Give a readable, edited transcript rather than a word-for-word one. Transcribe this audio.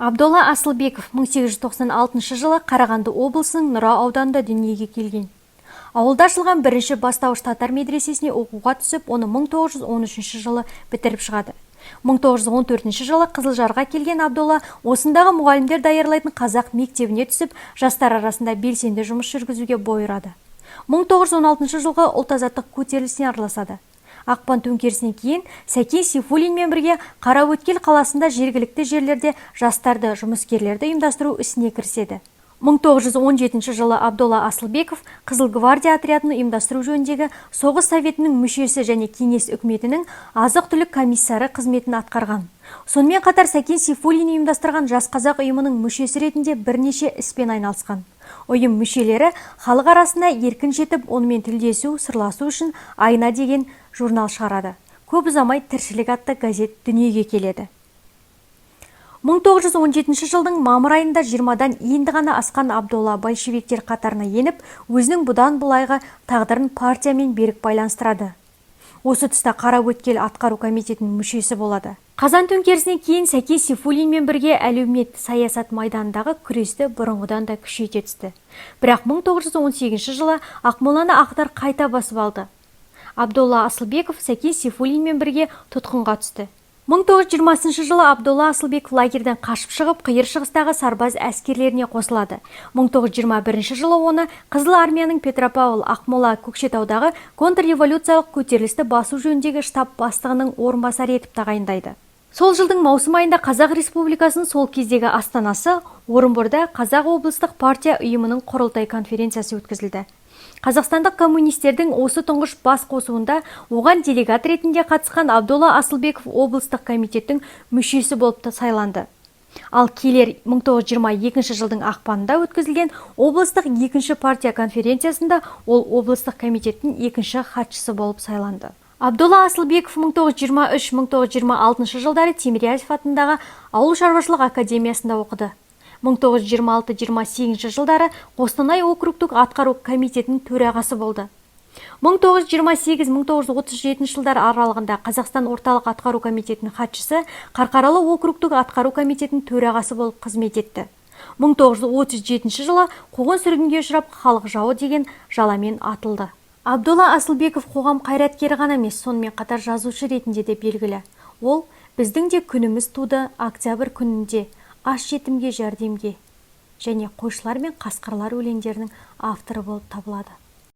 Абдолла Асылбеков 1896 жылы Қарағанды облысының Нұра ауданында дүниеге келген. Ауылда ашылған бірінші бастауыш татар медресесіне оқуға түсіп, оны 1913 жылы бітіріп шығады. 1914 жылы Қызылжарға келген Абдолла осындағы мұғалімдер даярлайтын қазақ мектебіне түсіп, жастар арасында белсенді жұмыс жүргізуге бой ұрады. 1916 жылғы ұлт-азаттық көтерілісіне араласады. Ақпан төңкерісінен кейін Сәкен Сейфуллинмен бірге Қараөткел қаласында жергілікті жерлерде жастарды, жұмыскерлерді ұйымдастыру ісіне кіріседі. 1917 жылы Абдолла Асылбеков Қызыл гвардия отрядын ұйымдастыру жөніндегі соғыс советінің мүшесі және кеңес үкіметінің азық-түлік комиссары қызметін атқарған. Сонымен қатар Сәкен Сейфуллин ұйымдастырған жас қазақ ұйымының мүшесі ретінде бірнеше іспен айналысқан. Ұйым мүшелері халық арасында еркін жетіп, онымен тілдесу, сырласу үшін айна деген журнал шығарады. Көп ұзамай Тіршілік атты газет дүниеге келеді. 1917 жылдың мамыр айында 20-дан енді ғана асқан Абдолла большевиктер қатарына еніп, өзінің бұдан былайғы тағдырын партиямен берік байланыстырады. Осы тұста Қараөткел атқару комитетінің мүшесі болады. Қазан төңкерісінен кейін Сәкен Сейфуллинмен бірге әлеуметтік саясат майданындағы күресті бұрынғыдан да күшейте түсті. Бірақ 1918 жылы Ақмоланы ақтар қайта басып алды. Абдолла Асылбеков Сәкен Сейфуллинмен бірге тұтқынға түсті. 1920 жылы Абдолла Асылбеков лагерден қашып шығып, қиыр шығыстағы сарбаз әскерлеріне қосылады. 1921 жылы оны Қызыл армияның Петропавл, Ақмола, Көкшетаудағы контрреволюциялық көтерілісті басу жөніндегі штаб бастығының орынбасары етіп тағайындайды. Сол жылдың маусым айында Қазақ Республикасының сол кездегі астанасы Орынборда Қазақ облыстық партия ұйымының құрылтай конференциясы өткізілді. Қазақстандық коммунистердің осы тұңғыш бас қосуында оған делегат ретінде қатысқан Абдолла Асылбеков облыстық комитеттің мүшесі болып сайланды. Ал келер 1922 жылдың ақпанында өткізілген облыстық екінші партия конференциясында ол облыстық комитеттің екінші хатшысы болып сайланды. Абдолла Асылбеков 1923-1926 жылдары Тимирязев атындағы ауыл шаруашылық академиясында оқыды. 1926-28 жылдары Қостанай округтік атқару комитетінің төрағасы болды. 1928-1937 жылдар аралығында Қазақстан орталық атқару комитетінің хатшысы, Қарқаралы округтік атқару комитетінің төрағасы болып қызмет етті. 1937 жылы қуғын-сүргінге ұшырап, халық жауы деген жаламен атылды. Абдолла Асылбеков қоғам қайраткері ғана емес, сонымен қатар жазушы ретінде де белгілі. Ол біздің де күніміз туды октябрь күнінде, аш жетімге жәрдемге және қойшылар мен қасқырлар өлеңдерінің авторы болып табылады.